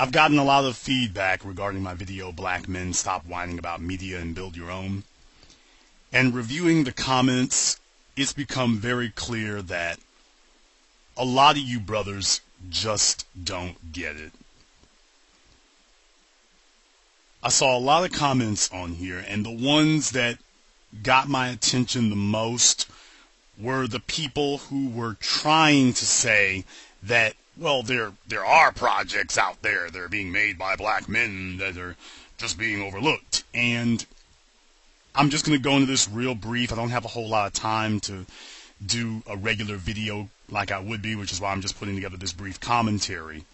I've gotten a lot of feedback regarding my video, Black Men Stop Whining About Media and Build Your Own. And reviewing the comments, it's become very clear that a lot of you brothers just don't get it. I saw a lot of comments on here, and the ones that got my attention the most were the people who were trying to say that, well, there are projects out there that are being made by black men that are just being overlooked. And I'm just going to go into this real brief. I don't have a whole lot of time to do a regular video like I would be, which is why I'm just putting together this brief commentary.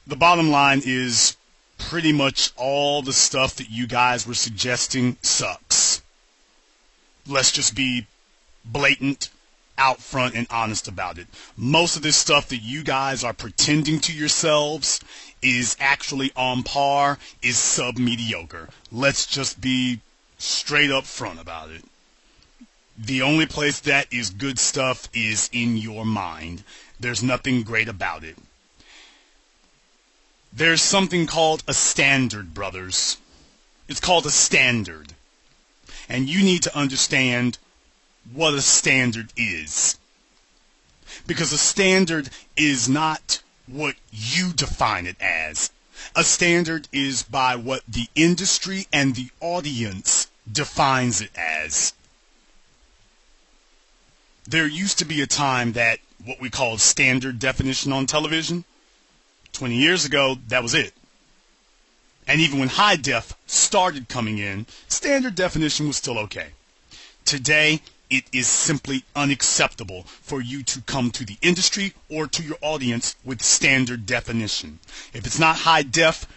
The bottom line is pretty much all the stuff that you guys were suggesting sucks. Let's just be blatant, out front, and honest about it. Most of this stuff that you guys are pretending to yourselves is actually on par, is sub-mediocre. Let's just be straight up front about it. The only place that is good stuff is in your mind. There's nothing great about it. There's something called a standard, brothers. It's called a standard. And you need to understand what a standard is. Because a standard is not what you define it as. A standard is by what the industry and the audience defines it as. There used to be a time that what we call standard definition on television. 20 years ago, that was it. And even when high def started coming in, standard definition was still okay. Today, it is simply unacceptable for you to come to the industry or to your audience with standard definition. If it's not high def,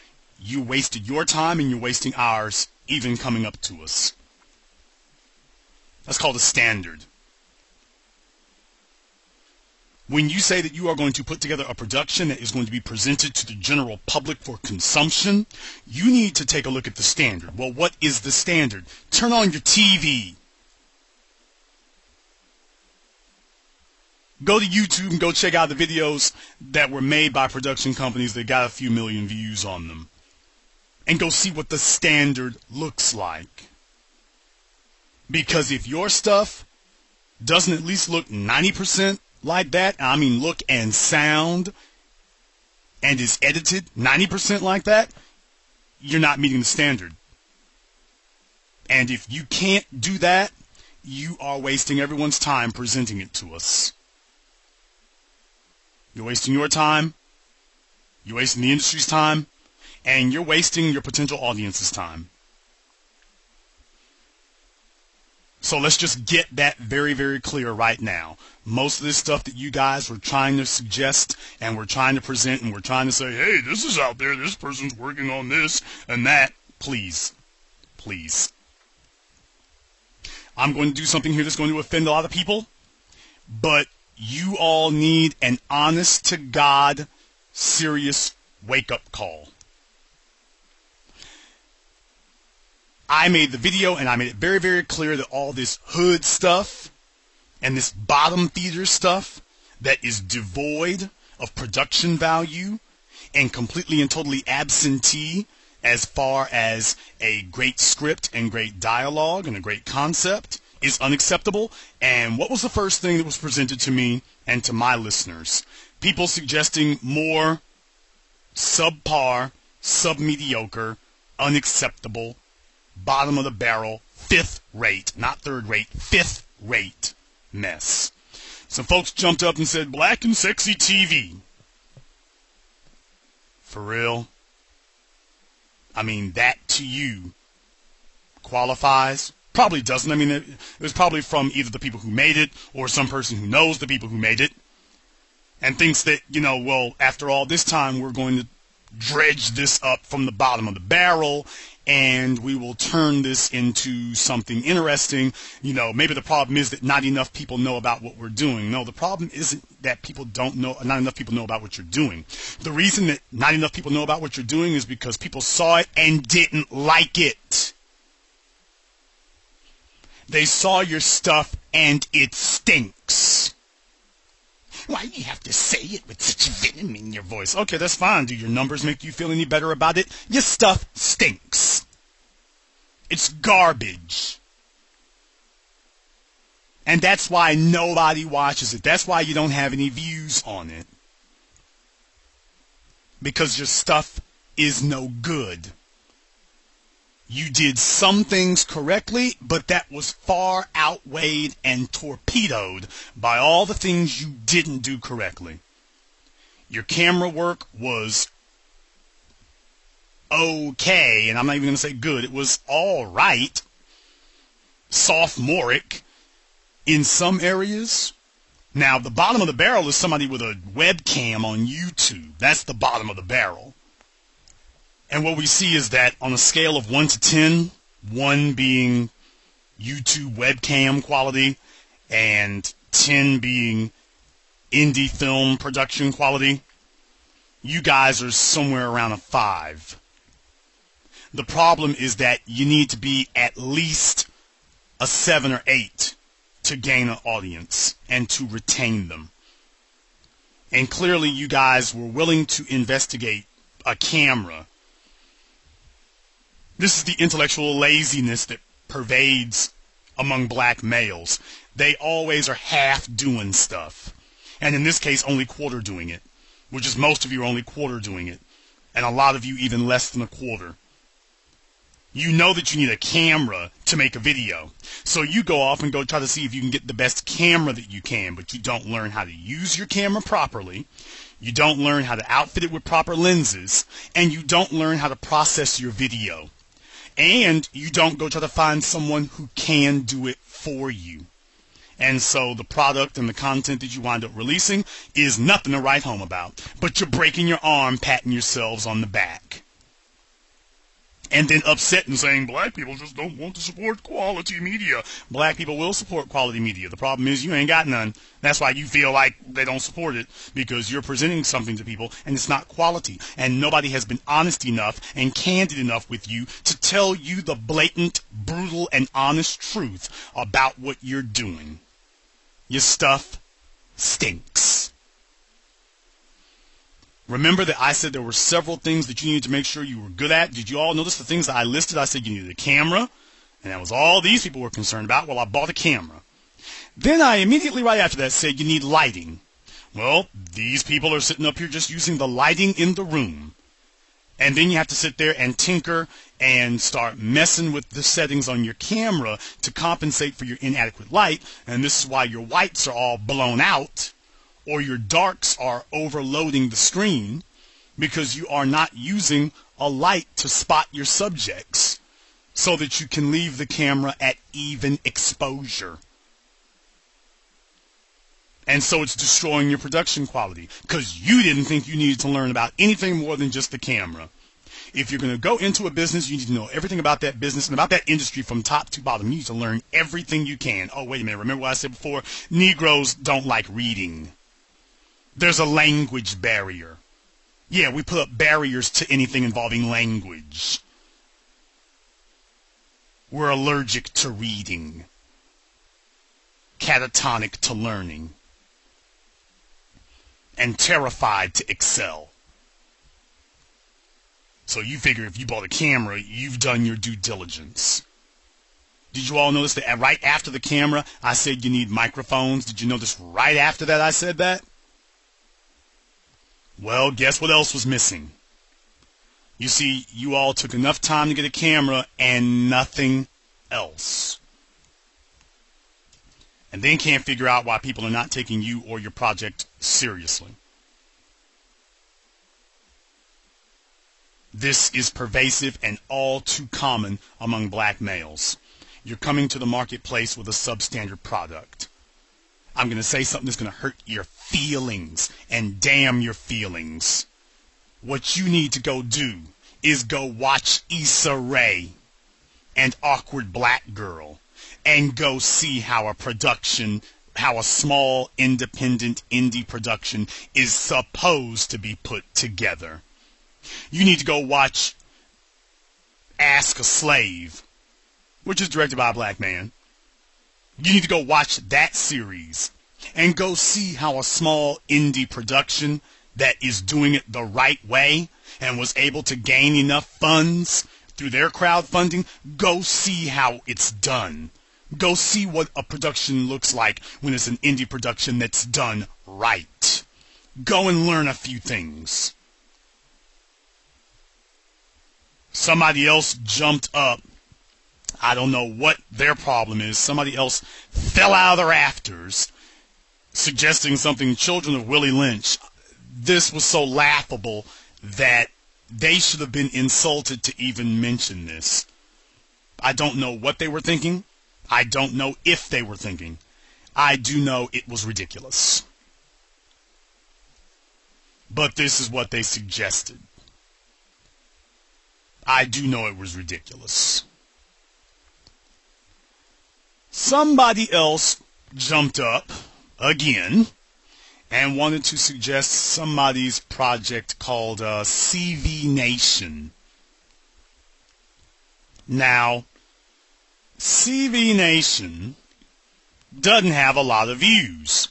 you wasted your time and you're wasting ours even coming up to us. That's called a standard. When you say that you are going to put together a production that is going to be presented to the general public for consumption, you need to take a look at the standard. Well, what is the standard? Turn on your TV. Go to YouTube and go check out the videos that were made by production companies that got a few million views on them. And go see what the standard looks like. Because if your stuff doesn't at least look 90% like that, I mean look and sound, and is edited 90% like that, you're not meeting the standard. And if you can't do that, you are wasting everyone's time presenting it to us. You're wasting your time, you're wasting the industry's time, and you're wasting your potential audience's time. So let's just get that very, very clear right now. Most of this stuff that you guys were trying to suggest and we're trying to present and we're trying to say, hey, this is out there, this person's working on this and that, please, please. I'm going to do something here that's going to offend a lot of people, but you all need an honest-to-God, serious wake-up call. I made the video and I made it very, very clear that all this hood stuff and this bottom feeder stuff that is devoid of production value and completely and totally absentee as far as a great script and great dialogue and a great concept is unacceptable. And what was the first thing that was presented to me and to my listeners? People suggesting more subpar, sub-mediocre, unacceptable, bottom of the barrel, fifth rate, not third rate, fifth rate mess. Some folks jumped up and said, black and sexy TV. For real? I mean, that to you qualifies? Probably doesn't. I mean, it was probably from either the people who made it or some person who knows the people who made it and thinks that, you know, well, after all this time, we're going to dredge this up from the bottom of the barrel and we will turn this into something interesting. You know, maybe the problem is that not enough people know about what we're doing. No, the problem isn't that not enough people know about what you're doing. The reason that not enough people know about what you're doing is because people saw it and didn't like it. They saw your stuff and it stinks. Why do you have to say it with such choice. Okay, that's fine. Do your numbers make you feel any better about it? Your stuff stinks. It's garbage. And that's why nobody watches it. That's why you don't have any views on it. Because your stuff is no good. You did some things correctly, but that was far outweighed and torpedoed by all the things you didn't do correctly. Your camera work was okay, and I'm not even going to say good. It was all right, sophomoric in some areas. Now, the bottom of the barrel is somebody with a webcam on YouTube. That's the bottom of the barrel. And what we see is that on a scale of 1 to 10, 1 being YouTube webcam quality and 10 being indie film production quality, you guys are somewhere around a 5. The problem is that you need to be at least a 7 or 8 to gain an audience and to retain them. And clearly you guys were willing to investigate a camera. This is the intellectual laziness that pervades among black males. They always are half doing stuff. And in this case, only quarter doing it. Which is most of you are only quarter doing it. And a lot of you even less than a quarter. You know that you need a camera to make a video. So you go off and go try to see if you can get the best camera that you can, but you don't learn how to use your camera properly. You don't learn how to outfit it with proper lenses. And you don't learn how to process your video. And you don't go try to find someone who can do it for you. And so the product and the content that you wind up releasing is nothing to write home about. But you're breaking your arm patting yourselves on the back. And then upset and saying, black people just don't want to support quality media. Black people will support quality media. The problem is you ain't got none. That's why you feel like they don't support it, because you're presenting something to people and it's not quality. And nobody has been honest enough and candid enough with you to tell you the blatant, brutal, and honest truth about what you're doing. Your stuff stinks. Remember that I said there were several things that you needed to make sure you were good at. Did you all notice the things that I listed? I said you needed a camera, and that was all these people were concerned about. Well, I bought a camera. Then I immediately right after that said you need lighting. Well, these people are sitting up here just using the lighting in the room. And then you have to sit there and tinker and start messing with the settings on your camera to compensate for your inadequate light. And this is why your whites are all blown out, or your darks are overloading the screen, because you are not using a light to spot your subjects so that you can leave the camera at even exposure. And so it's destroying your production quality, because you didn't think you needed to learn about anything more than just the camera. If you're going to go into a business, you need to know everything about that business and about that industry from top to bottom. You need to learn everything you can. Oh, wait a minute. Remember what I said before? Negroes don't like reading. There's a language barrier. Yeah, we put up barriers to anything involving language. We're allergic to reading. Catatonic to learning. And terrified to excel. So you figure if you bought a camera, you've done your due diligence. Did you all notice that right after the camera, I said you need microphones? Did you notice right after that I said that? Well, guess what else was missing? You see, you all took enough time to get a camera and nothing else. And then can't figure out why people are not taking you or your project seriously. This is pervasive and all too common among black males. You're coming to the marketplace with a substandard product. I'm going to say something that's going to hurt your feelings, and damn your feelings. What you need to go do is go watch Issa Rae and Awkward Black Girl and go see how a small, independent, indie production is supposed to be put together. You need to go watch Ask a Slave, which is directed by a black man. You need to go watch that series and go see how a small indie production that is doing it the right way and was able to gain enough funds through their crowdfunding, go see how it's done. Go see what a production looks like when it's an indie production that's done right. Go and learn a few things. Somebody else jumped up. I don't know what their problem is. Somebody else fell out of the rafters suggesting something Children of Willie Lynch. This was so laughable that they should have been insulted to even mention this. I don't know what they were thinking. I don't know if they were thinking. I do know it was ridiculous. But this is what they suggested. I do know it was ridiculous. Somebody else jumped up again and wanted to suggest somebody's project called CV Nation. Now, CV Nation doesn't have a lot of views.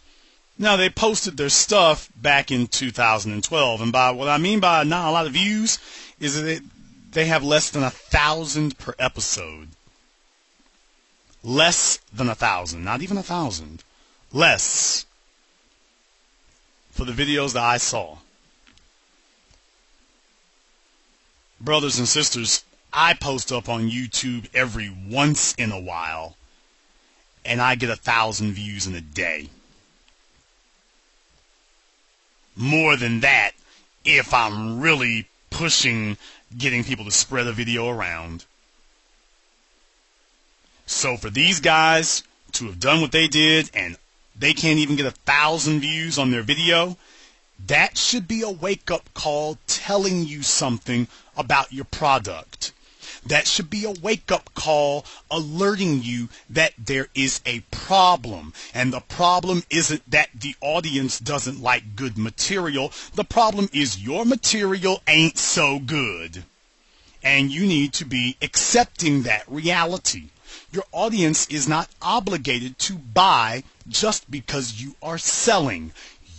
Now, they posted their stuff back in 2012, and by what I mean by not a lot of views is that they have less than 1,000 per episode. Less than 1,000, not even 1,000. Less for the videos that I saw. Brothers and sisters, I post up on YouTube every once in a while, and I get 1,000 views in a day. More than that, if I'm really pushing getting people to spread a video around. So for these guys to have done what they did and they can't even get 1,000 views on their video, that should be a wake-up call telling you something about your product. That should be a wake-up call alerting you that there is a problem. And the problem isn't that the audience doesn't like good material. The problem is your material ain't so good. And you need to be accepting that reality. Your audience is not obligated to buy just because you are selling.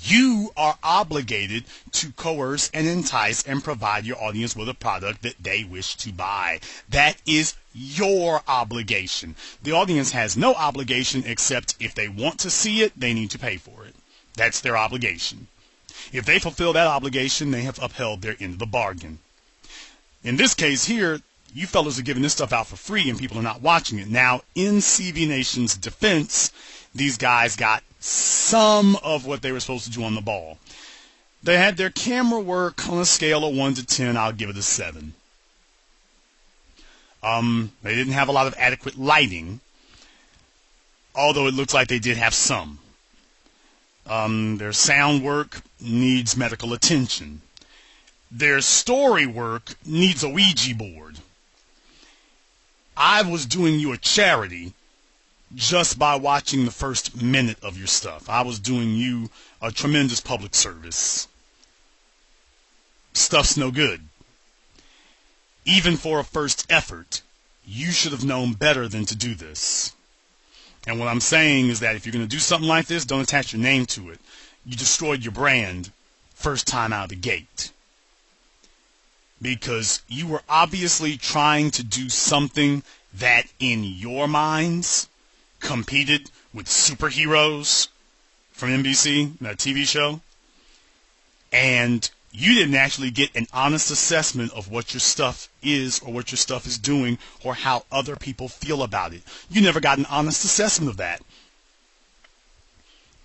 You are obligated to coerce and entice and provide your audience with a product that they wish to buy. That is your obligation. The audience has no obligation except if they want to see it, they need to pay for it. That's their obligation. If they fulfill that obligation, they have upheld their end of the bargain. In this case here, you fellas are giving this stuff out for free and people are not watching it. Now, in CV Nation's defense, these guys got some of what they were supposed to do on the ball. They had their camera work on a scale of 1 to 10. I'll give it a 7. They didn't have a lot of adequate lighting, although it looks like they did have some. Their sound work needs medical attention. Their story work needs a Ouija board. I was doing you a charity just by watching the first minute of your stuff. I was doing you a tremendous public service. Stuff's no good. Even for a first effort, you should have known better than to do this. And what I'm saying is that if you're going to do something like this, don't attach your name to it. You destroyed your brand first time out of the gate. Because you were obviously trying to do something that in your minds competed with superheroes from NBC, that TV show, and you didn't actually get an honest assessment of what your stuff is or what your stuff is doing or how other people feel about it. You never got an honest assessment of that.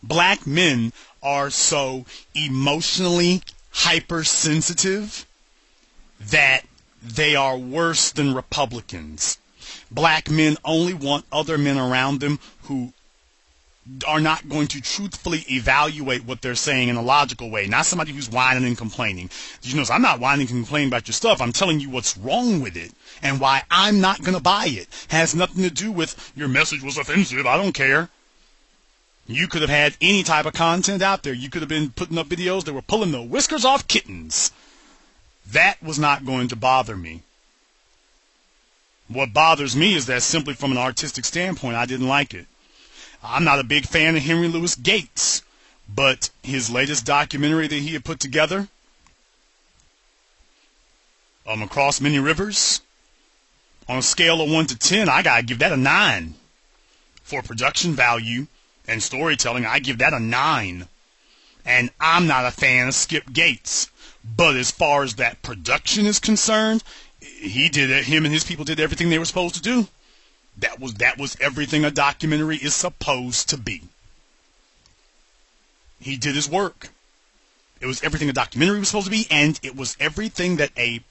Black men are so emotionally hypersensitive that they are worse than Republicans. Black men only want other men around them who are not going to truthfully evaluate what they're saying in a logical way. Not somebody who's whining and complaining. You know, I'm not whining and complaining about your stuff. I'm telling you what's wrong with it and why I'm not going to buy it. Has nothing to do with your message was offensive. I don't care. You could have had any type of content out there. You could have been putting up videos that were pulling the whiskers off kittens. That was not going to bother me. What bothers me is that simply from an artistic standpoint, I didn't like it. I'm not a big fan of Henry Louis Gates, But his latest documentary that he had put together, Across Many Rivers, on a scale of 1 to 10, I gotta give that a 9. For production value and storytelling, I give that a 9. And I'm not a fan of Skip Gates. But as far as that production is concerned, him and his people did everything they were supposed to do. That was everything a documentary is supposed to be. He did his work. It was everything a documentary was supposed to be, and it was everything that a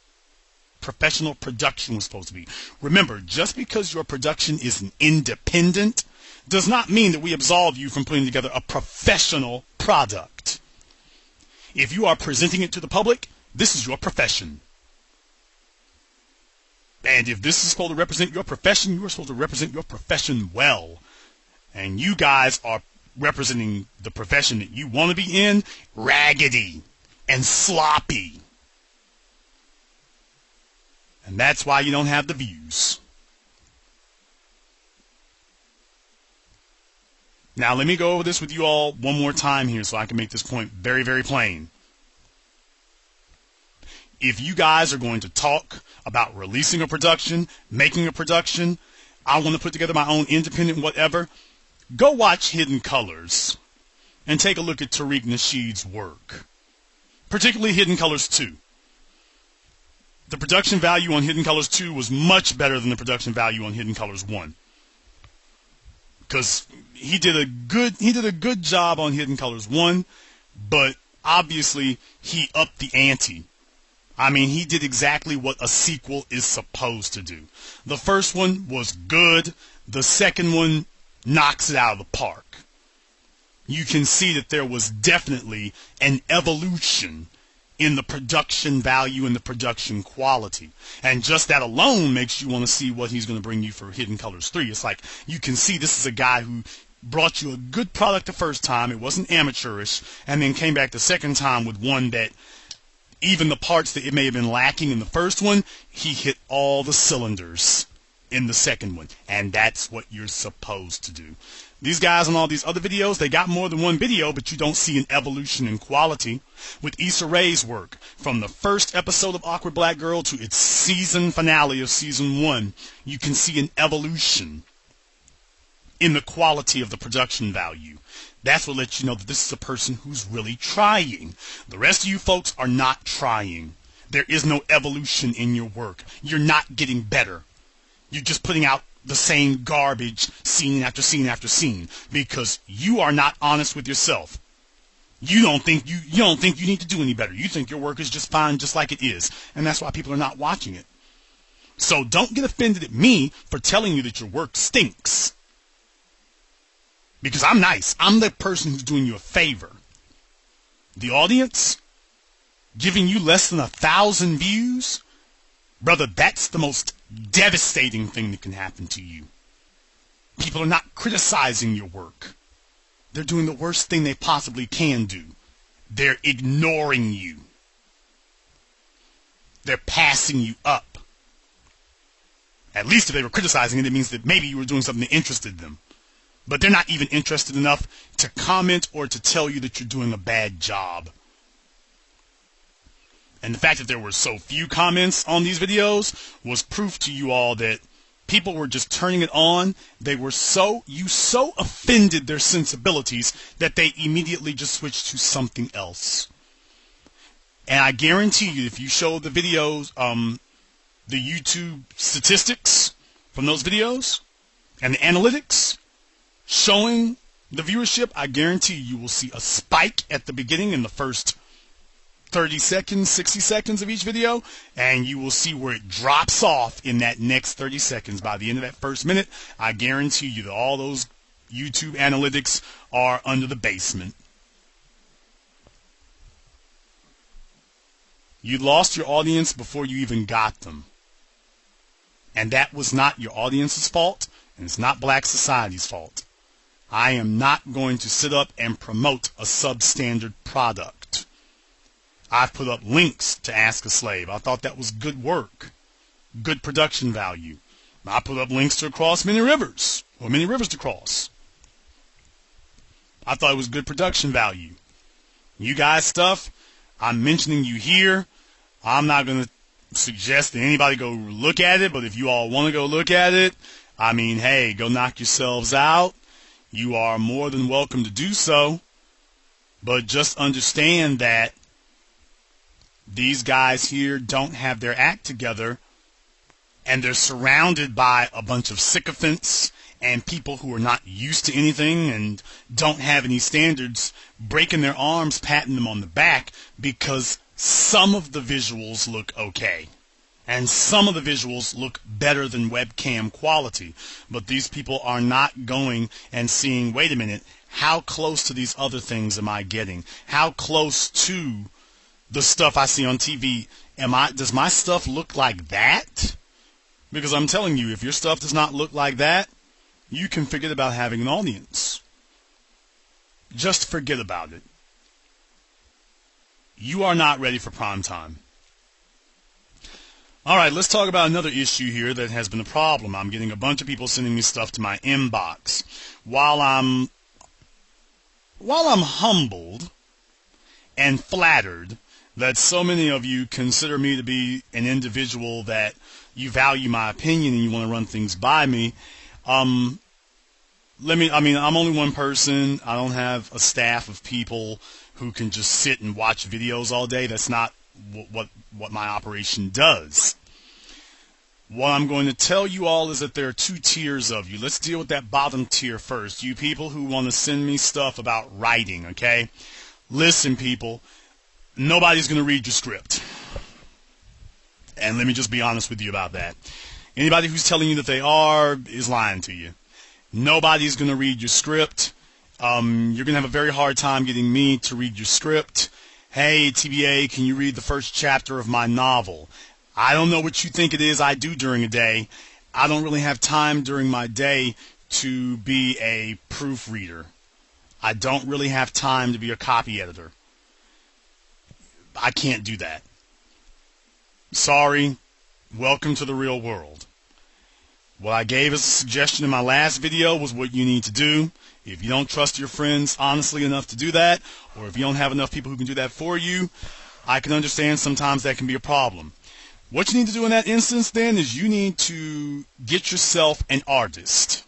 professional production was supposed to be. Remember, just because your production is an independent does not mean that we absolve you from putting together a professional product. If you are presenting it to the public, this is your profession. And if this is supposed to represent your profession, you are supposed to represent your profession well. And you guys are representing the profession that you want to be in raggedy and sloppy. And that's why you don't have the views. Now let me go over this with you all one more time here so I can make this point very, very plain. If you guys are going to talk about releasing a production, making a production, I want to put together my own independent whatever, go watch Hidden Colors and take a look at Tariq Nasheed's work, particularly Hidden Colors 2. The production value on Hidden Colors 2 was much better than the production value on Hidden Colors 1. Because he did a good job on Hidden Colors 1, but obviously he upped the ante. I mean, he did exactly what a sequel is supposed to do. The first one was good. The second one knocks it out of the park. You can see that there was definitely an evolution in the production value and the production quality. And just that alone makes you want to see what he's going to bring you for Hidden Colors 3. It's like you can see this is a guy who brought you a good product the first time. It wasn't amateurish. And then came back the second time with one that even the parts that it may have been lacking in the first one, he hit all the cylinders in the second one. And that's what you're supposed to do. These guys on all these other videos, they got more than one video, but you don't see an evolution in quality. With Issa Rae's work, from the first episode of Awkward Black Girl to its season finale of season 1, you can see an evolution in the quality of the production value. That's what lets you know that this is a person who's really trying. The rest of you folks are not trying. There is no evolution in your work. You're not getting better. You're just putting out the same garbage scene after scene after scene because you are not honest with yourself. You don't think you need to do any better. You think your work is just fine just like it is. And that's why people are not watching it. So don't get offended at me for telling you that your work stinks. Because I'm nice. I'm the person who's doing you a favor. The audience giving you less than 1,000 views, brother, that's the most devastating thing that can happen to you. People are not criticizing your work. They're doing the worst thing they possibly can do. They're ignoring you. They're passing you up. At least if they were criticizing it, it means that maybe you were doing something that interested them. But they're not even interested enough to comment or to tell you that you're doing a bad job. And the fact that there were so few comments on these videos was proof to you all that people were just turning it on. You so offended their sensibilities that they immediately just switched to something else. And I guarantee you, if you show the videos, the YouTube statistics from those videos and the analytics showing the viewership, I guarantee you will see a spike at the beginning in the first 30 seconds, 60 seconds of each video, and you will see where it drops off in that next 30 seconds. By the end of that first minute, I guarantee you that all those YouTube analytics are under the basement. You lost your audience before you even got them. And that was not your audience's fault, and it's not Black society's fault. I am not going to sit up and promote a substandard product. I've put up links to Ask a Slave. I thought that was good work, good production value. I put up links to Across Many Rivers, or Many Rivers to Cross. I thought it was good production value. You guys' stuff, I'm mentioning you here. I'm not going to suggest that anybody go look at it, but if you all want to go look at it, I mean, hey, go knock yourselves out. You are more than welcome to do so. But just understand that these guys here don't have their act together, and they're surrounded by a bunch of sycophants and people who are not used to anything and don't have any standards, breaking their arms, patting them on the back because some of the visuals look okay. And some of the visuals look better than webcam quality. But these people are not going and seeing, wait a minute, how close to these other things am I getting? How close to the stuff I see on TV does my stuff look like that? Because I'm telling you, if your stuff does not look like that, you can forget about having an audience. Just forget about it. You are not ready for prime time. All right, let's talk about another issue here that has been a problem. I'm getting a bunch of people sending me stuff to my inbox. While I'm humbled and flattered that so many of you consider me to be an individual that you value my opinion and you want to run things by me, I'm only one person. I don't have a staff of people who can just sit and watch videos all day. That's not what my operation does. What I'm going to tell you all is that there are two tiers of you. Let's deal with that bottom tier first. You people who want to send me stuff about writing, okay? Listen, people, nobody's going to read your script. And let me just be honest with you about that. Anybody who's telling you that they are is lying to you. Nobody's going to read your script. You're going to have a very hard time getting me to read your script. Hey, TBA, can you read the first chapter of my novel? I don't know what you think it is I do during a day. I don't really have time during my day to be a proofreader. I don't really have time to be a copy editor. I can't do that. Sorry. Welcome to the real world. What I gave as a suggestion in my last video was what you need to do. If you don't trust your friends honestly enough to do that, or if you don't have enough people who can do that for you, I can understand sometimes that can be a problem. What you need to do in that instance then is you need to get yourself an artist.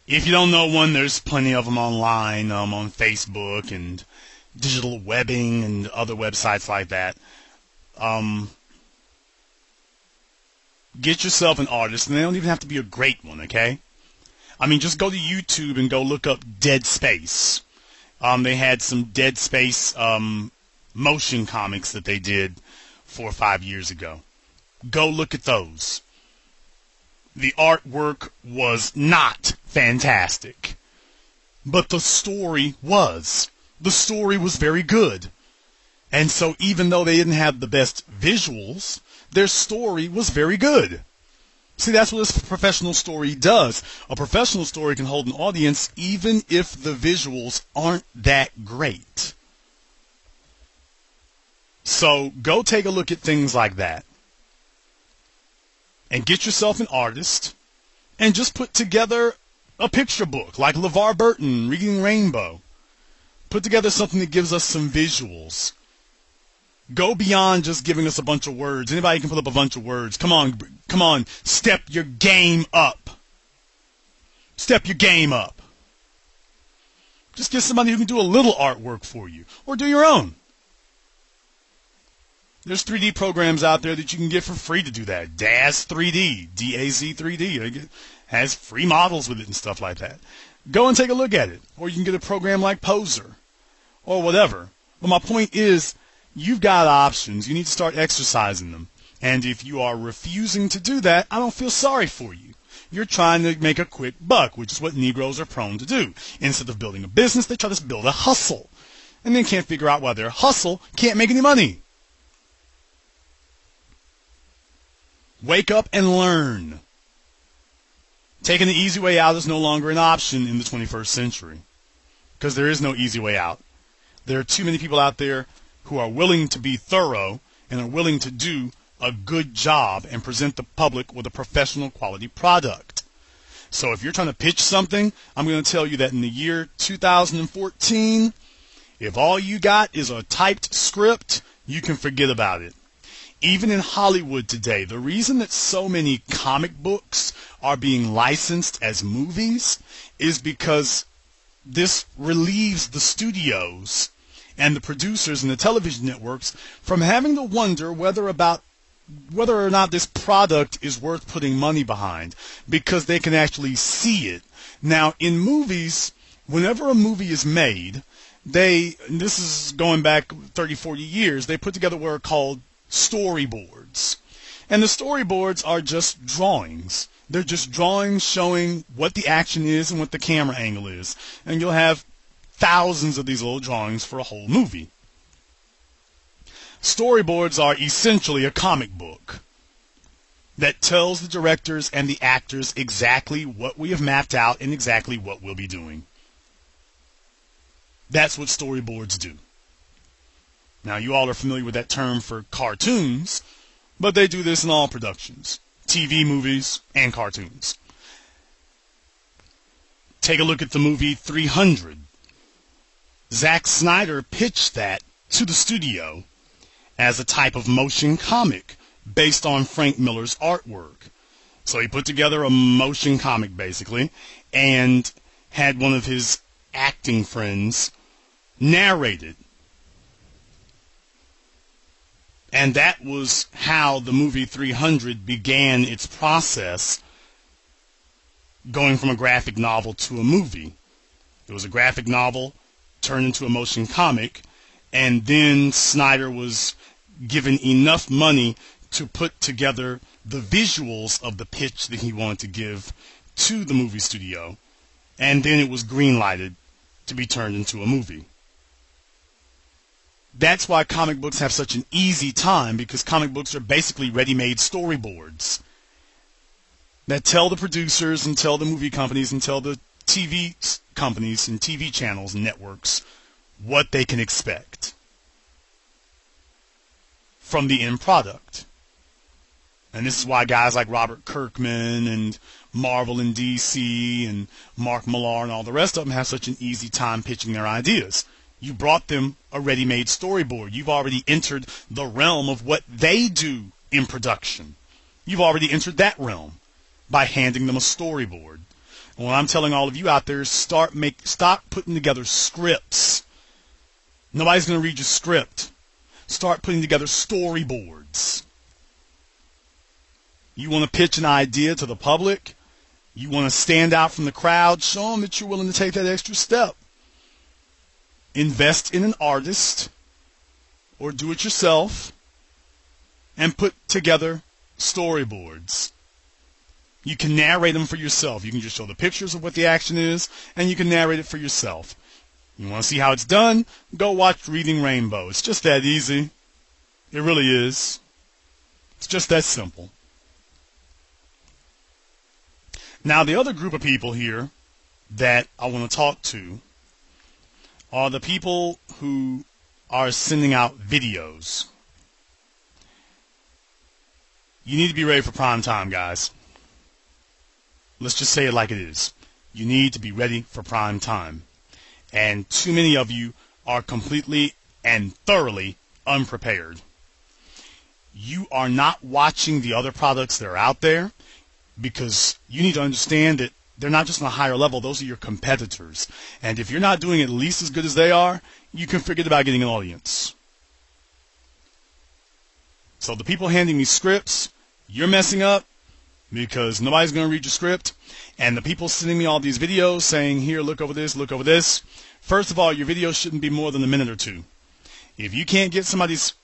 If you don't know one, there's plenty of them online, on Facebook and digital webbing and other websites like that. Get yourself an artist, and they don't even have to be a great one, okay? I mean, just go to YouTube and go look up Dead Space. They had some Dead Space motion comics that they did 4 or 5 years ago. Go look at those. The artwork was not fantastic, but the story was. The story was very good. And so even though they didn't have the best visuals, their story was very good. See, that's what this professional story does. A professional story can hold an audience even if the visuals aren't that great. So go take a look at things like that. And get yourself an artist and just put together a picture book like LeVar Burton, Reading Rainbow. Put together something that gives us some visuals. Go beyond just giving us a bunch of words. Anybody can put up a bunch of words. Come on, step your game up. Step your game up. Just get somebody who can do a little artwork for you, or do your own. There's 3D programs out there that you can get for free to do that. DAZ 3D, DAZ 3D. It has free models with it and stuff like that. Go and take a look at it. Or you can get a program like Poser or whatever. But my point is, you've got options. You need to start exercising them. And if you are refusing to do that, I don't feel sorry for you. You're trying to make a quick buck, which is what Negroes are prone to do. Instead of building a business, they try to build a hustle. And then can't figure out why their hustle can't make any money. Wake up and learn. Taking the easy way out is no longer an option in the 21st century. Because there is no easy way out. There are too many people out there who are willing to be thorough and are willing to do a good job and present the public with a professional quality product. So if you're trying to pitch something, I'm going to tell you that in the year 2014, if all you got is a typed script, you can forget about it. Even in Hollywood today, the reason that so many comic books are being licensed as movies is because this relieves the studios and the producers and the television networks from having to wonder whether or not this product is worth putting money behind, because they can actually see it. Now, in movies, whenever a movie is made, this is going back 30, 40 years, they put together what are called storyboards. And the storyboards are just drawings. They're just drawings showing what the action is and what the camera angle is. And you'll have thousands of these little drawings for a whole movie. Storyboards are essentially a comic book that tells the directors and the actors exactly what we have mapped out and exactly what we'll be doing. That's what storyboards do. Now, you all are familiar with that term for cartoons, but they do this in all productions, TV, movies, and cartoons. Take a look at the movie 300. Zack Snyder pitched that to the studio as a type of motion comic based on Frank Miller's artwork. So he put together a motion comic, basically, and had one of his acting friends narrate it. And that was how the movie 300 began its process, going from a graphic novel to a movie. It was a graphic novel turned into a motion comic, and then Snyder was given enough money to put together the visuals of the pitch that he wanted to give to the movie studio, and then it was green-lighted to be turned into a movie. That's why comic books have such an easy time, because comic books are basically ready-made storyboards that tell the producers and tell the movie companies and tell the TV companies and TV channels and networks what they can expect from the end product. And this is why guys like Robert Kirkman and Marvel and DC and Mark Millar and all the rest of them have such an easy time pitching their ideas. You brought them a ready-made storyboard. You've already entered the realm of what they do in production. You've already entered that realm by handing them a storyboard. And what I'm telling all of you out there is stop putting together scripts. Nobody's going to read your script. Start putting together storyboards. You want to pitch an idea to the public? You want to stand out from the crowd? Show them that you're willing to take that extra step. Invest in an artist or do it yourself and put together storyboards. You can narrate them for yourself. You can just show the pictures of what the action is, and you can narrate it for yourself. You want to see how it's done? Go watch Reading Rainbow. It's just that easy. It really is. It's just that simple. Now, the other group of people here that I want to talk to are the people who are sending out videos. You need to be ready for prime time, guys. Let's just say it like it is. You need to be ready for prime time. And too many of you are completely and thoroughly unprepared. You are not watching the other products that are out there, because you need to understand that they're not just on a higher level. Those are your competitors. And if you're not doing at least as good as they are, you can forget about getting an audience. So the people handing me scripts, you're messing up because nobody's going to read your script. And the people sending me all these videos saying, here, look over this, look over this. First of all, your video shouldn't be more than a minute or two. If you can't get somebody's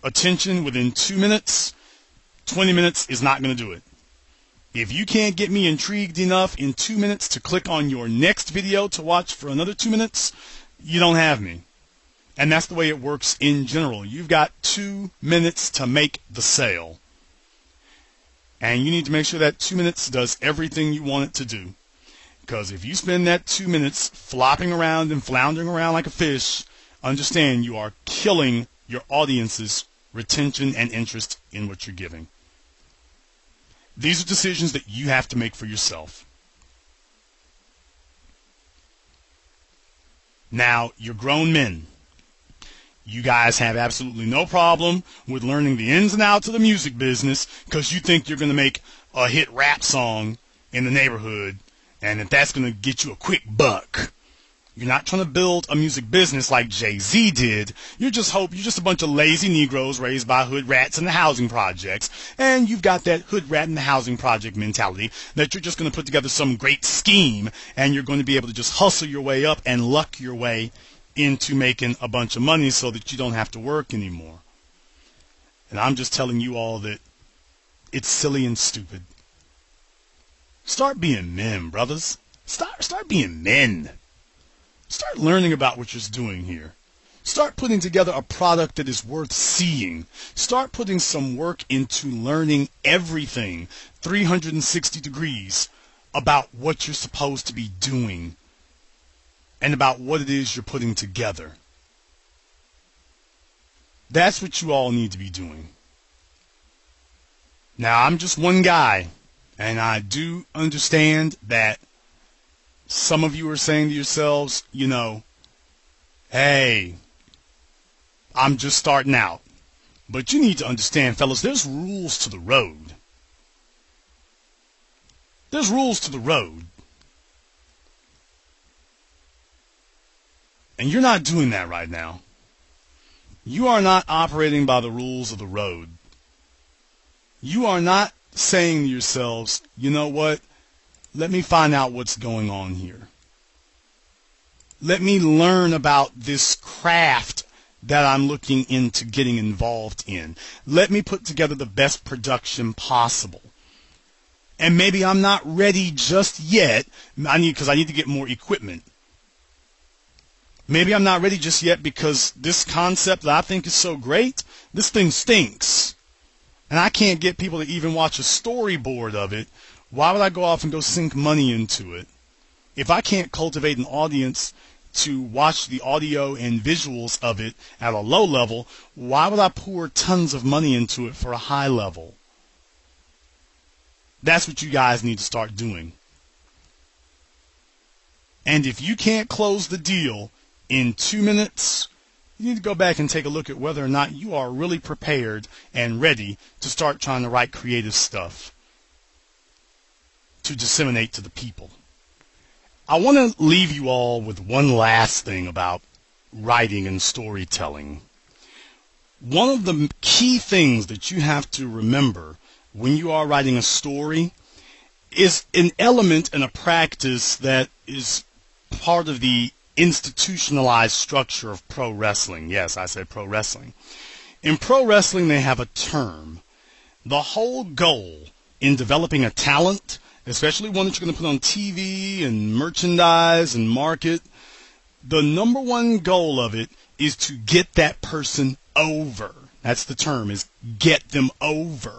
attention within 2 minutes, 20 minutes is not going to do it. If you can't get me intrigued enough in 2 minutes to click on your next video to watch for another 2 minutes, you don't have me. And that's the way it works in general. You've got 2 minutes to make the sale. And you need to make sure that 2 minutes does everything you want it to do. Because if you spend that 2 minutes flopping around and floundering around like a fish, understand you are killing your audience's retention and interest in what you're giving. These are decisions that you have to make for yourself. Now, you're grown men. You guys have absolutely no problem with learning the ins and outs of the music business because you think you're going to make a hit rap song in the neighborhood and that that's going to get you a quick buck. You're not trying to build a music business like Jay-Z did. You're just a bunch of lazy Negroes raised by hood rats in the housing projects. And you've got that hood rat in the housing project mentality that you're just going to put together some great scheme and you're going to be able to just hustle your way up and luck your way into making a bunch of money so that you don't have to work anymore. And I'm just telling you all that it's silly and stupid. Start being men, brothers. Start being men. Start learning about what you're doing here. Start putting together a product that is worth seeing. Start putting some work into learning everything 360 degrees about what you're supposed to be doing and about what it is you're putting together. That's what you all need to be doing. Now, I'm just one guy, and I do understand that some of you are saying to yourselves, hey, I'm just starting out. But you need to understand, fellas, there's rules to the road. There's rules to the road. And you're not doing that right now. You are not operating by the rules of the road. You are not saying to yourselves, you know what? Let me find out what's going on here. Let me learn about this craft that I'm looking into getting involved in. Let me put together the best production possible. And maybe I'm not ready just yet, because I need to get more equipment. Maybe I'm not ready just yet because this concept that I think is so great, this thing stinks. And I can't get people to even watch a storyboard of it. Why would I go off and go sink money into it? If I can't cultivate an audience to watch the audio and visuals of it at a low level, why would I pour tons of money into it for a high level? That's what you guys need to start doing. And if you can't close the deal in 2 minutes, you need to go back and take a look at whether or not you are really prepared and ready to start trying to write creative stuff to disseminate to the people. I want to leave you all with one last thing about writing and storytelling. One of the key things that you have to remember when you are writing a story is an element and a practice that is part of the institutionalized structure of pro wrestling. Yes, I said pro wrestling. In pro wrestling, they have a term. The whole goal in developing a talent, especially one that you're going to put on TV and merchandise and market, the number one goal of it is to get that person over. That's the term, is get them over.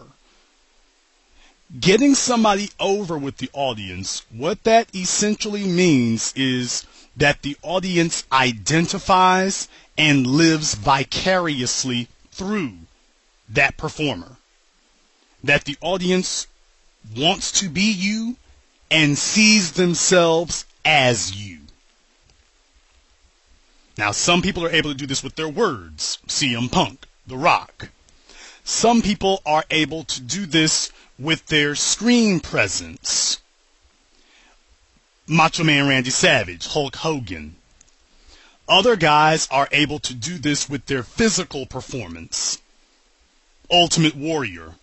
Getting somebody over with the audience, what that essentially means is that the audience identifies and lives vicariously through that performer. That the audience wants to be you and sees themselves as you. Now, some people are able to do this with their words. CM Punk, The Rock. Some people are able to do this with their screen presence. Macho Man Randy Savage, Hulk Hogan. Other guys are able to do this with their physical performance. Ultimate Warrior,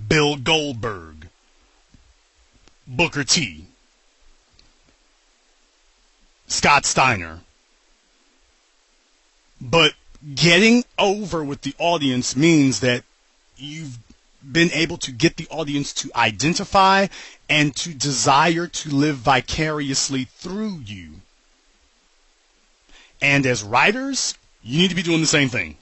Bill Goldberg, Booker T, Scott Steiner. But getting over with the audience means that you've been able to get the audience to identify and to desire to live vicariously through you. And as writers, you need to be doing the same thing.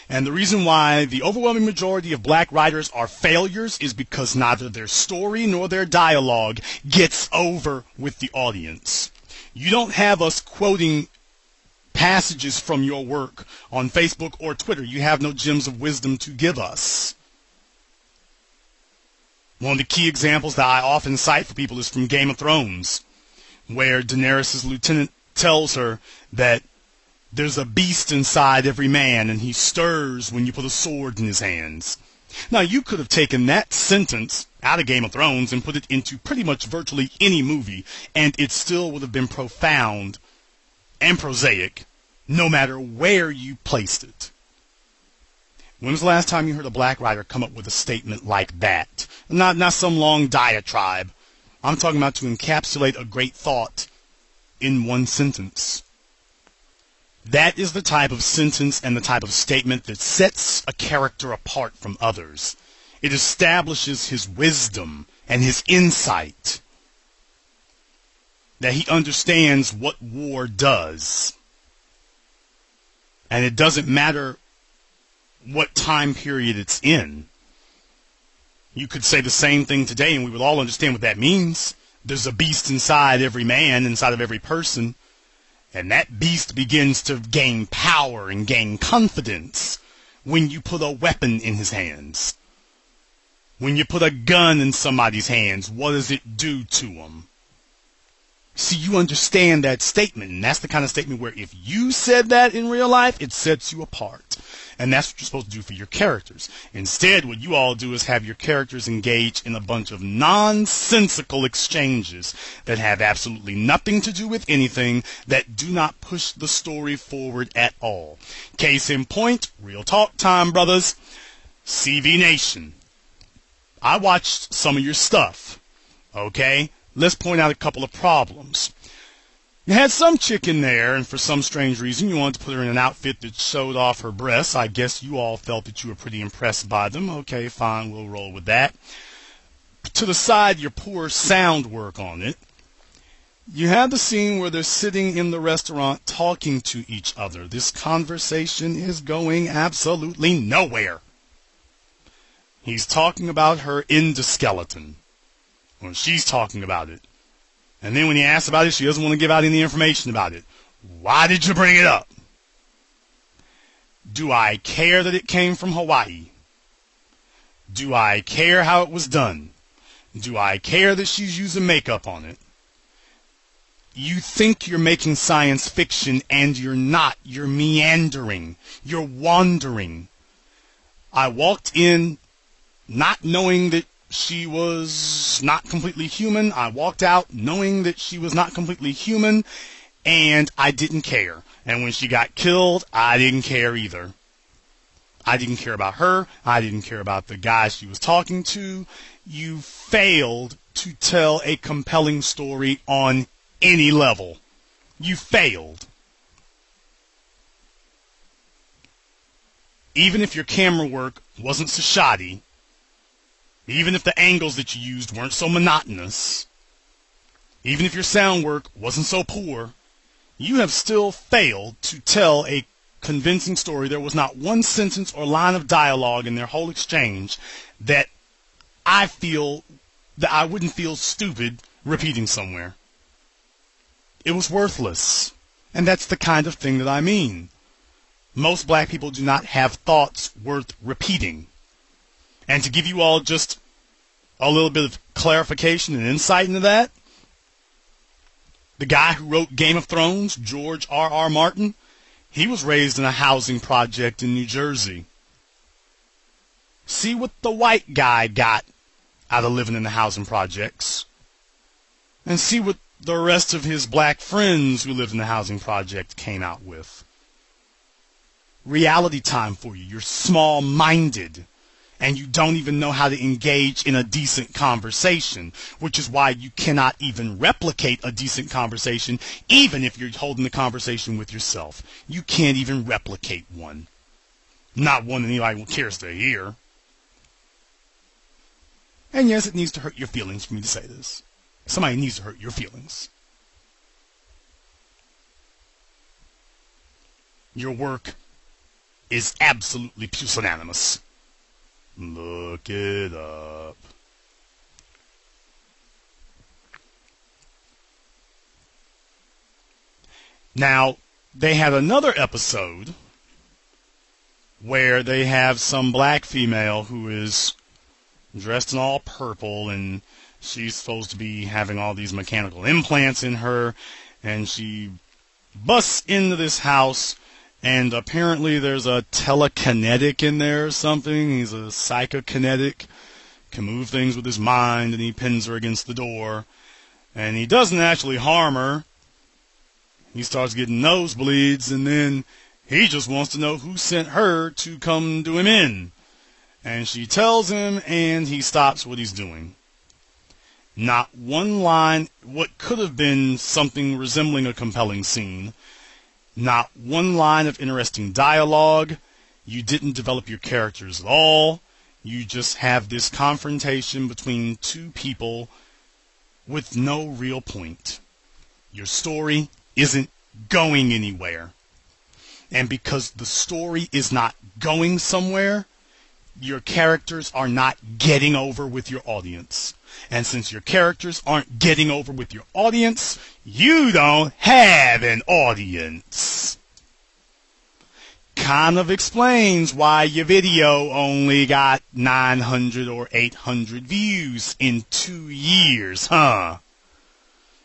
And the reason why the overwhelming majority of black writers are failures is because neither their story nor their dialogue gets over with the audience. You don't have us quoting passages from your work on Facebook or Twitter. You have no gems of wisdom to give us. One of the key examples that I often cite for people is from Game of Thrones, where Daenerys' lieutenant tells her that There's a beast inside every man, and he stirs when you put a sword in his hands. Now, you could have taken that sentence out of Game of Thrones and put it into pretty much virtually any movie, and it still would have been profound and prosaic, no matter where you placed it. When was the last time you heard a black writer come up with a statement like that? Not some long diatribe. I'm talking about to encapsulate a great thought in one sentence. That is the type of sentence and the type of statement that sets a character apart from others. It establishes his wisdom and his insight, that he understands what war does. And it doesn't matter what time period it's in. You could say the same thing today and we would all understand what that means. There's a beast inside every man, inside of every person. And that beast begins to gain power and gain confidence when you put a weapon in his hands. When you put a gun in somebody's hands, what does it do to them? See, you understand that statement, and that's the kind of statement where if you said that in real life, it sets you apart. And that's what you're supposed to do for your characters. Instead, what you all do is have your characters engage in a bunch of nonsensical exchanges that have absolutely nothing to do with anything, that do not push the story forward at all. Case in point, real talk time, brothers. CV Nation. I watched some of your stuff, okay? Let's point out a couple of problems. You had some chick in there, and for some strange reason, you wanted to put her in an outfit that showed off her breasts. I guess you all felt that you were pretty impressed by them. Okay, fine, we'll roll with that. To the side, your poor sound work on it. You had the scene where they're sitting in the restaurant talking to each other. This conversation is going absolutely nowhere. He's talking about her endoskeleton. Or she's talking about it. And then when he asks about it, she doesn't want to give out any information about it. Why did you bring it up? Do I care that it came from Hawaii? Do I care how it was done? Do I care that she's using makeup on it? You think you're making science fiction, and you're not. You're meandering. You're wandering. I walked in not knowing that she was not completely human. I walked out knowing that she was not completely human, and I didn't care. And when she got killed, I didn't care either. I didn't care about her. I didn't care about the guy she was talking to. You failed to tell a compelling story on any level. You failed. Even if your camera work wasn't so shoddy, even if the angles that you used weren't so monotonous, even if your sound work wasn't so poor, you have still failed to tell a convincing story. There was not one sentence or line of dialogue in their whole exchange that I feel that I wouldn't feel stupid repeating somewhere. It was worthless. And that's the kind of thing that I mean. Most black people do not have thoughts worth repeating. And to give you all just a little bit of clarification and insight into that, the guy who wrote Game of Thrones, George R.R. Martin, he was raised in a housing project in New Jersey. See what the white guy got out of living in the housing projects, and see what the rest of his black friends who lived in the housing project came out with. Reality time for you. You're small-minded, and you don't even know how to engage in a decent conversation, which is why you cannot even replicate a decent conversation, even if you're holding the conversation with yourself. You can't even replicate one. Not one that anybody cares to hear. And yes, it needs to hurt your feelings for me to say this. Somebody needs to hurt your feelings. Your work is absolutely pusillanimous. Look it up. Now, they had another episode where they have some black female who is dressed in all purple, and she's supposed to be having all these mechanical implants in her, and she busts into this house, and apparently there's a telekinetic in there or something. He's a psychokinetic, can move things with his mind, and he pins her against the door. And he doesn't actually harm her. He starts getting nosebleeds, and then he just wants to know who sent her to come do him in. And she tells him, and he stops what he's doing. Not one line, what could have been something resembling a compelling scene. Not one line of interesting dialogue. You didn't develop your characters at all. You just have this confrontation between two people with no real point. Your story isn't going anywhere. And because the story is not going somewhere, your characters are not getting over with your audience. And since your characters aren't getting over with your audience, you don't have an audience. Kind of explains why your video only got 900 or 800 views in 2 years, huh?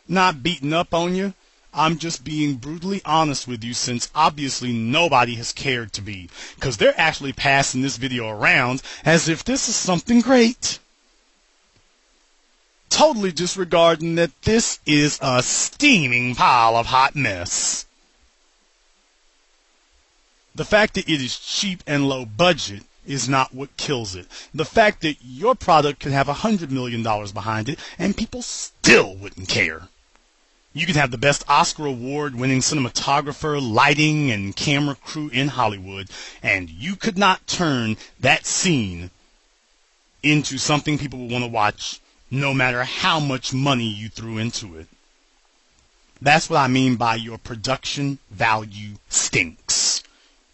Not beating up on you. I'm just being brutally honest with you, since obviously nobody has cared to be, because they're actually passing this video around as if this is something great. Totally disregarding that this is a steaming pile of hot mess. The fact that it is cheap and low budget is not what kills it. The fact that your product could have $100 million behind it and people still wouldn't care. You could have the best Oscar award-winning cinematographer, lighting, and camera crew in Hollywood, and you could not turn that scene into something people would want to watch, no matter how much money you threw into it. That's what I mean by your production value stinks.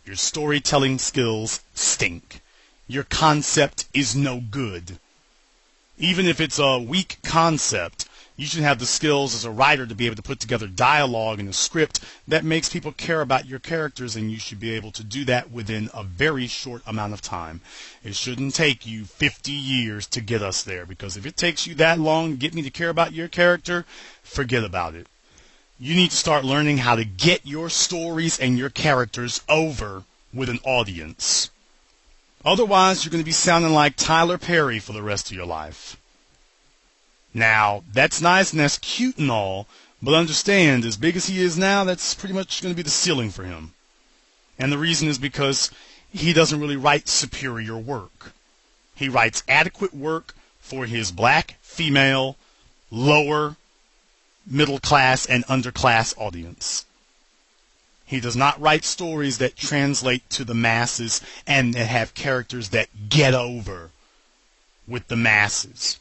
Your storytelling skills stink. Your concept is no good. Even if it's a weak concept, you should have the skills as a writer to be able to put together dialogue and a script that makes people care about your characters, and you should be able to do that within a very short amount of time. It shouldn't take you 50 years to get us there, because if it takes you that long to get me to care about your character, forget about it. You need to start learning how to get your stories and your characters over with an audience. Otherwise, you're going to be sounding like Tyler Perry for the rest of your life. Now, that's nice and that's cute and all, but understand, as big as he is now, that's pretty much going to be the ceiling for him. And the reason is because he doesn't really write superior work. He writes adequate work for his black, female, lower, middle class, and underclass audience. He does not write stories that translate to the masses and that have characters that get over with the masses.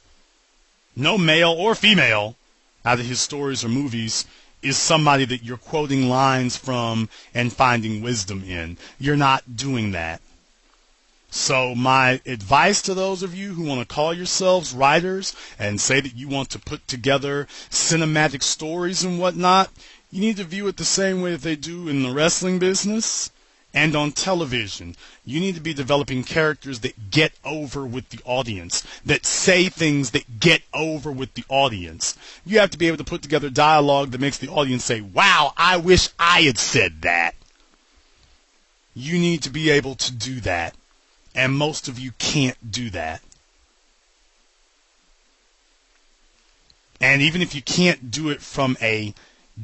No male or female out of his stories or movies is somebody that you're quoting lines from and finding wisdom in. You're not doing that. So my advice to those of you who want to call yourselves writers and say that you want to put together cinematic stories and whatnot, you need to view it the same way that they do in the wrestling business and on television. You need to be developing characters that get over with the audience, that say things that get over with the audience. You have to be able to put together dialogue that makes the audience say, wow, I wish I had said that. You need to be able to do that. And most of you can't do that. And even if you can't do it from a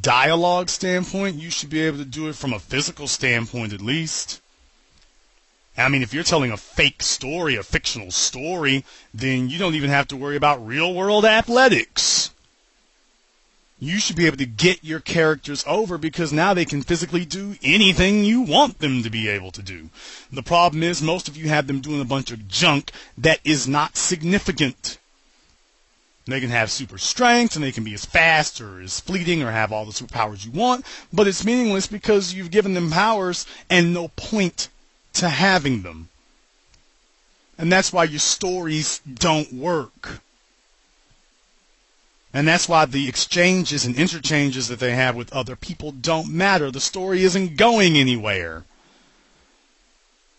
dialogue standpoint, you should be able to do it from a physical standpoint at least. I mean, if you're telling a fake story, a fictional story, then you don't even have to worry about real-world athletics. You should be able to get your characters over because now they can physically do anything you want them to be able to do. The problem is most of you have them doing a bunch of junk that is not significant. They can have super strength, and they can be as fast or as fleeting or have all the superpowers you want, but it's meaningless because you've given them powers and no point to having them. And that's why your stories don't work. And that's why the exchanges and interchanges that they have with other people don't matter. The story isn't going anywhere.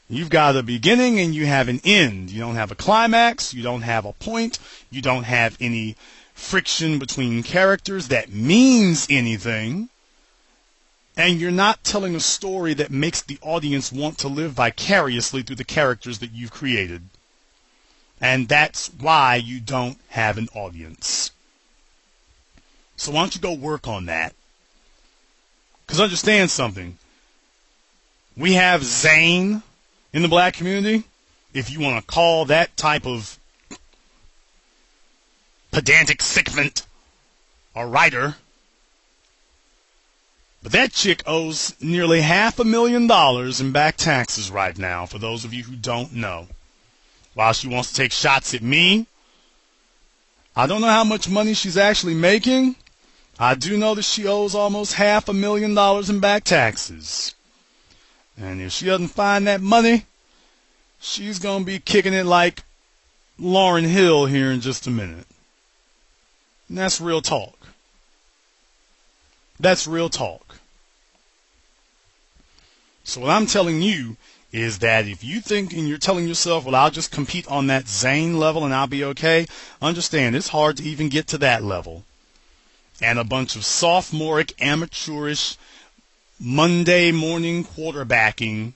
You've got a beginning and you have an end. You don't have a climax. You don't have a point. You don't have any friction between characters that means anything. And you're not telling a story that makes the audience want to live vicariously through the characters that you've created. And that's why you don't have an audience. So why don't you go work on that? Because understand something. We have Zane in the black community, if you want to call that type of pedantic sycophant a writer. But that chick owes nearly $500,000 in back taxes right now, for those of you who don't know. While she wants to take shots at me, I don't know how much money she's actually making. I do know that she owes almost $500,000 in back taxes. And if she doesn't find that money, she's going to be kicking it like Lauryn Hill here in just a minute. And that's real talk. That's real talk. So what I'm telling you is that if you think and you're telling yourself, well, I'll just compete on that Zane level and I'll be okay, understand it's hard to even get to that level. And a bunch of sophomoric, amateurish, Monday morning quarterbacking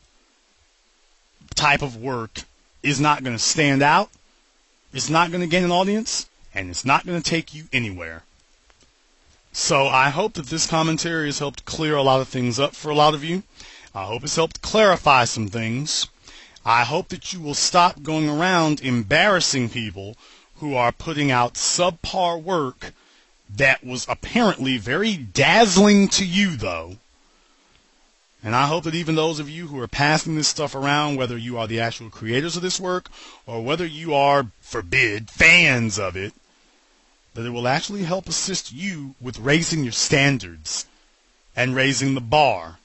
type of work is not going to stand out. It's not going to gain an audience, and it's not going to take you anywhere. So I hope that this commentary has helped clear a lot of things up for a lot of you. I hope it's helped clarify some things. I hope that you will stop going around embarrassing people who are putting out subpar work that was apparently very dazzling to you, though. And I hope that even those of you who are passing this stuff around, whether you are the actual creators of this work or whether you are, forbid, fans of it, that it will actually help assist you with raising your standards and raising the bar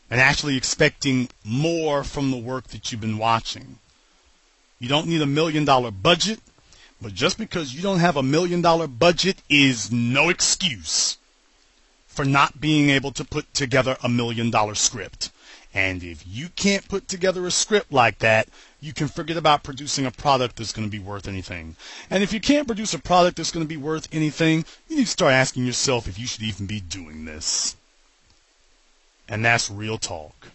and actually expecting more from the work that you've been watching. You don't need $1 million budget, but just because you don't have $1 million budget is no excuse for not being able to put together $1 million script. And if you can't put together a script like that, you can forget about producing a product that's going to be worth anything. And if you can't produce a product that's going to be worth anything, you need to start asking yourself if you should even be doing this. And that's real talk.